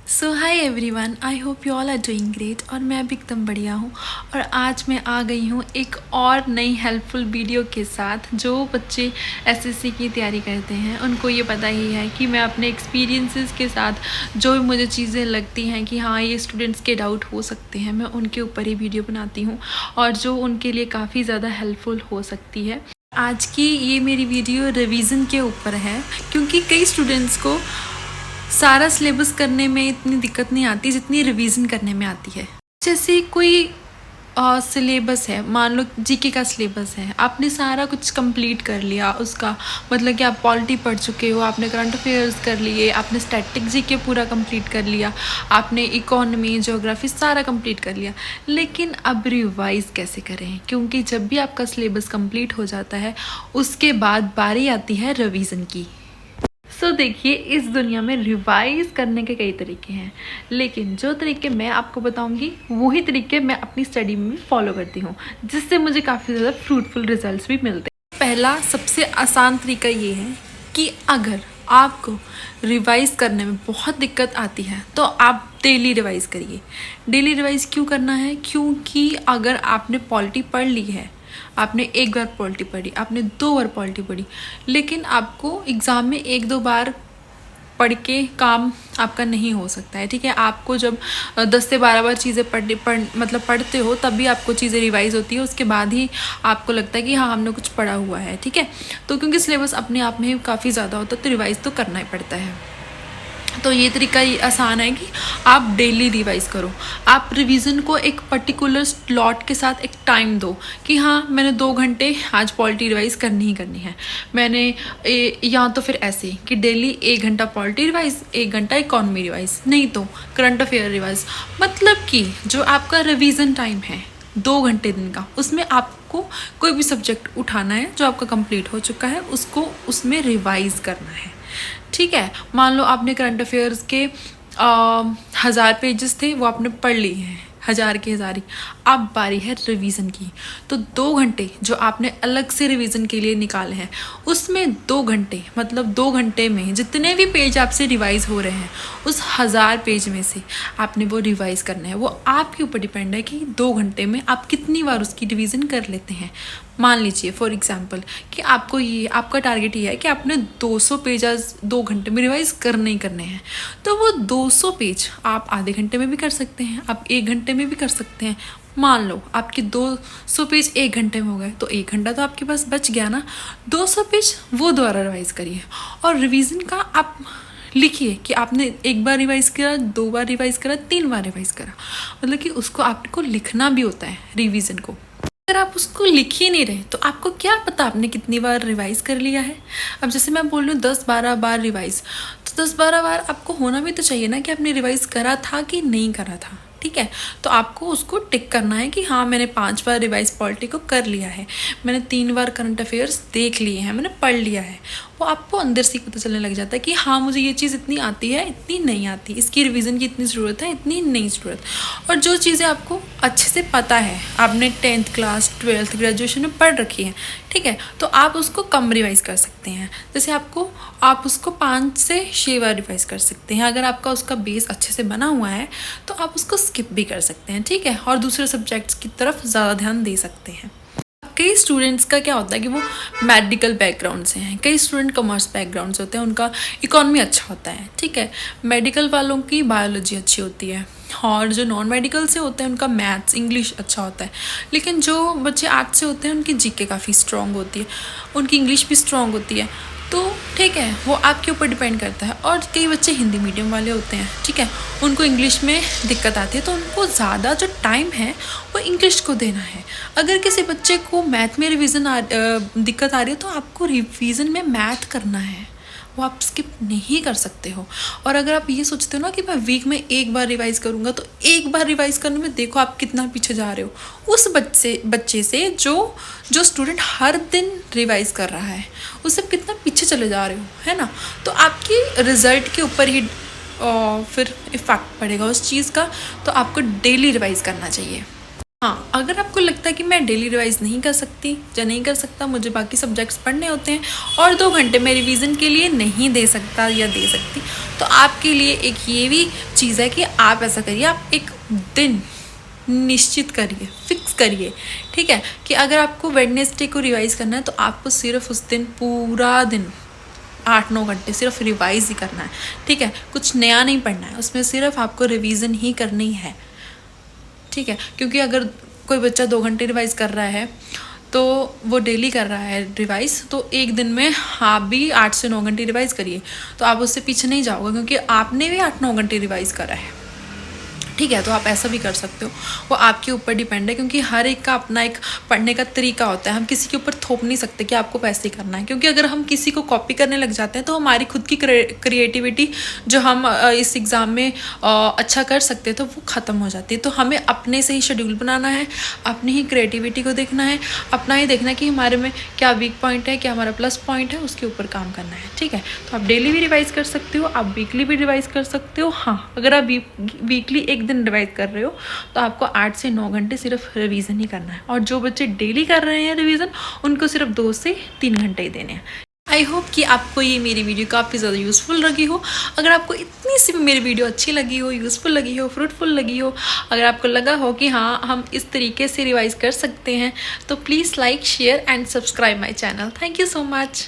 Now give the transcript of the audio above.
So hi everyone, I hope you all are doing great. और मैं भी एकदम बढ़िया हूँ। और आज मैं आ गई हूँ एक और नई हेल्पफुल वीडियो के साथ। जो बच्चे एसएससी की तैयारी करते हैं उनको ये पता ही है कि मैं अपने एक्सपीरियंसेस के साथ जो भी मुझे चीज़ें लगती हैं कि हाँ ये स्टूडेंट्स के डाउट हो सकते हैं, मैं उनके ऊपर ही वीडियो बनाती हूँ और जो उनके लिए काफ़ी ज़्यादा हेल्पफुल हो सकती है। आज की ये मेरी वीडियो रिवीजन के ऊपर है, क्योंकि कई स्टूडेंट्स को सारा सिलेबस करने में इतनी दिक्कत नहीं आती जितनी रिवीजन करने में आती है। जैसे कोई सिलेबस है, मान लो जीके का सिलेबस है, आपने सारा कुछ कंप्लीट कर लिया उसका, मतलब कि आप पॉलिटी पढ़ चुके हो, आपने करंट अफेयर्स कर लिए, आपने स्टैटिक जीके पूरा कंप्लीट कर लिया, आपने इकोनॉमी ज्योग्राफी सारा कंप्लीट कर लिया, लेकिन अब रिवाइज़ कैसे करें? क्योंकि जब भी आपका सिलेबस कंप्लीट हो जाता है उसके बाद बारी आती है रिवीजन की। देखिए, इस दुनिया में रिवाइज करने के कई तरीके हैं, लेकिन जो तरीके मैं आपको बताऊंगी वही तरीके मैं अपनी स्टडी में भी फॉलो करती हूँ, जिससे मुझे काफ़ी ज़्यादा फ्रूटफुल रिजल्ट्स भी मिलते हैं। पहला सबसे आसान तरीका ये है कि अगर आपको रिवाइज करने में बहुत दिक्कत आती है तो आप डेली रिवाइज करिए। डेली रिवाइज क्यों करना है? क्योंकि अगर आपने पॉलिटी पढ़ ली है, आपने एक बार पॉलिटी पढ़ी, आपने 2 बार पॉलिटी पढ़ी, लेकिन आपको एग्ज़ाम में 1-2 बार पढ़ के काम आपका नहीं हो सकता है। ठीक है, आपको जब 10 से 12 बार चीज़ें पढ़ते हो तब भी आपको चीज़ें रिवाइज होती है, उसके बाद ही आपको लगता है कि हाँ हमने कुछ पढ़ा हुआ है। ठीक है, तो क्योंकि सिलेबस अपने आप में काफ़ी ज़्यादा होता है तो रिवाइज तो करना ही पड़ता है। तो ये तरीका ये आसान है कि आप डेली रिवाइज़ करो। आप रिवीजन को एक पर्टिकुलर स्लॉट के साथ एक टाइम दो कि हाँ मैंने 2 घंटे आज पॉलिटी रिवाइज़ करनी ही करनी है। मैंने या तो फिर ऐसे कि डेली 1 घंटा पॉलिटी रिवाइज़, 1 घंटा इकोनॉमी रिवाइज़, नहीं तो करंट अफेयर रिवाइज़। मतलब कि जो आपका रिवीजन टाइम है 2 घंटे दिन का, उसमें आपको कोई भी सब्जेक्ट उठाना है जो आपका कंप्लीट हो चुका है, उसको उसमें रिवाइज़ करना है। ठीक है, मान लो आपने करंट अफेयर्स के 1000 पेजेस थे वो आपने पढ़ लिए हैं, 1000 के 1000 ही। अब बारी है रिवीजन की, तो 2 घंटे जो आपने अलग से रिवीजन के लिए निकाले हैं उसमें 2 घंटे, मतलब 2 घंटे में जितने भी पेज आपसे रिवाइज हो रहे हैं उस 1000 पेज में से आपने वो रिवाइज करना है। वो आपके ऊपर डिपेंड है कि 2 घंटे में आप कितनी बार उसकी रिवीजन कर लेते हैं। मान लीजिए फॉर एग्जांपल कि आपको ये आपका टारगेट ये है कि आपने 200 पेज आज 2 घंटे में रिवाइज करने ही करने हैं, तो वो 200 पेज आप आधे घंटे में भी कर सकते हैं, आप 1 घंटे में भी कर सकते हैं। मान लो आपके 200 पेज 1 घंटे में हो गए तो 1 घंटा तो आपके पास बच गया ना। 200 पेज वो दोबारा रिवाइज करिए और रिवीजन का आप लिखिए कि आपने 1 बार रिवाइज करा, 2 बार रिवाइज करा, 3 बार रिवाइज करा, मतलब कि उसको आपको लिखना भी होता है रिवीजन को। अगर आप उसको लिख ही नहीं रहे तो आपको क्या पता आपने कितनी बार रिवाइज कर लिया है। अब जैसे मैं बोल रही हूँ 10-12 बार रिवाइज, तो 10-12 बार आपको होना भी तो चाहिए ना कि आपने रिवाइज करा था कि नहीं करा था। ठीक है, तो आपको उसको टिक करना है कि हाँ मैंने 5 बार रिवाइज पॉलिटी को कर लिया है, मैंने 3 बार करंट अफेयर्स देख लिए हैं, मैंने पढ़ लिया है। वो आपको अंदर से पता चलने लग जाता है कि हाँ मुझे ये चीज़ इतनी आती है, इतनी नहीं आती, इसकी रिवीजन की इतनी ज़रूरत है, इतनी नहीं ज़रूरत। और जो चीज़ें आपको अच्छे से पता है, आपने 10th क्लास 12th ग्रेजुएशन में पढ़ रखी है, ठीक है, तो आप उसको कम रिवाइज़ कर सकते हैं। जैसे आप उसको 5 से 6 बार रिवाइज़ कर सकते हैं। अगर आपका उसका बेस अच्छे से बना हुआ है तो आप उसको स्किप भी कर सकते हैं। ठीक है, और दूसरे सब्जेक्ट्स की तरफ ज़्यादा ध्यान दे सकते हैं। कई स्टूडेंट्स का क्या होता है कि वो मेडिकल बैकग्राउंड से हैं, कई स्टूडेंट कॉमर्स बैकग्राउंड से होते हैं, उनका इकोनॉमी अच्छा होता है। ठीक है, मेडिकल वालों की बायोलॉजी अच्छी होती है और जो नॉन मेडिकल से होते हैं उनका मैथ्स इंग्लिश अच्छा होता है। लेकिन जो बच्चे आर्ट्स से होते हैं उनकी जीके काफ़ी स्ट्रॉन्ग होती है, उनकी इंग्लिश भी स्ट्रॉन्ग होती है। तो ठीक है, वो आपके ऊपर डिपेंड करता है। और कई बच्चे हिंदी मीडियम वाले होते हैं, ठीक है, उनको इंग्लिश में दिक्कत आती है, तो उनको ज़्यादा जो टाइम है वो इंग्लिश को देना है। अगर किसी बच्चे को मैथ में दिक्कत आ रही है तो आपको रिवीजन में मैथ करना है, वो आप स्किप नहीं कर सकते हो। और अगर आप ये सोचते हो ना कि मैं वीक में 1 बार रिवाइज़ करूँगा, तो 1 बार रिवाइज़ करने में देखो आप कितना पीछे जा रहे हो उस बच्चे से जो स्टूडेंट हर दिन रिवाइज़ कर रहा है, उससे कितना पीछे चले जा रहे हो, है ना। तो आपकी रिज़ल्ट के ऊपर ही फिर इफ़ेक्ट पड़ेगा उस चीज़ का। तो आपको डेली रिवाइज़ करना चाहिए। हाँ, अगर आपको लगता है कि मैं डेली रिवाइज़ नहीं कर सकती या नहीं कर सकता, मुझे बाकी सब्जेक्ट्स पढ़ने होते हैं और 2 घंटे मैं रिवीजन के लिए नहीं दे सकता या दे सकती, तो आपके लिए एक ये भी चीज़ है कि आप ऐसा करिए, आप एक दिन निश्चित करिए, फिक्स करिए, ठीक है, कि अगर आपको वेडनेसडे को रिवाइज़ करना है तो आपको सिर्फ उस दिन पूरा दिन 8-9 घंटे सिर्फ रिवाइज़ ही करना है, ठीक है, कुछ नया नहीं पढ़ना है, उसमें सिर्फ आपको रिवीजन ही करनी है, ठीक है। क्योंकि अगर कोई बच्चा 2 घंटे रिवाइज़ कर रहा है तो वो डेली कर रहा है रिवाइज़, तो एक दिन में आप भी 8 से 9 घंटे रिवाइज़ करिए, तो आप उससे पीछे नहीं जाओगे क्योंकि आपने भी 8-9 घंटे रिवाइज़ करा है, ठीक है। तो आप ऐसा भी कर सकते हो, वो आपके ऊपर डिपेंड है, क्योंकि हर एक का अपना एक पढ़ने का तरीका होता है, हम किसी के ऊपर थोप नहीं सकते कि आपको पैसे करना है, क्योंकि अगर हम किसी को कॉपी करने लग जाते हैं तो हमारी खुद की क्रिएटिविटी जो हम इस एग्ज़ाम में अच्छा कर सकते हैं तो वो ख़त्म हो जाती है। तो हमें अपने से ही शेड्यूल बनाना है, अपनी ही क्रिएटिविटी को देखना है, अपना ही देखना है कि हमारे में क्या वीक पॉइंट है, क्या हमारा प्लस पॉइंट है, उसके ऊपर काम करना है, ठीक है। तो आप डेली भी रिवाइज़ कर सकते हो, आप वीकली भी रिवाइज़ कर सकते हो। हाँ, अगर आप वीकली एक दिन रिवाइज कर रहे हो तो आपको 8 से 9 घंटे सिर्फ रिवीजन ही करना है, और जो बच्चे डेली कर रहे हैं रिवीजन उनको सिर्फ 2 से 3 घंटे ही देने हैं। आई होप कि आपको ये मेरी वीडियो काफ़ी ज़्यादा यूज़फुल लगी हो। अगर आपको इतनी सी भी मेरी वीडियो अच्छी लगी हो, यूज़फुल लगी हो, फ्रूटफुल लगी हो, अगर आपको लगा हो कि हाँ हम इस तरीके से रिवाइज़ कर सकते हैं, तो please like, share and subscribe my channel. Thank you so much.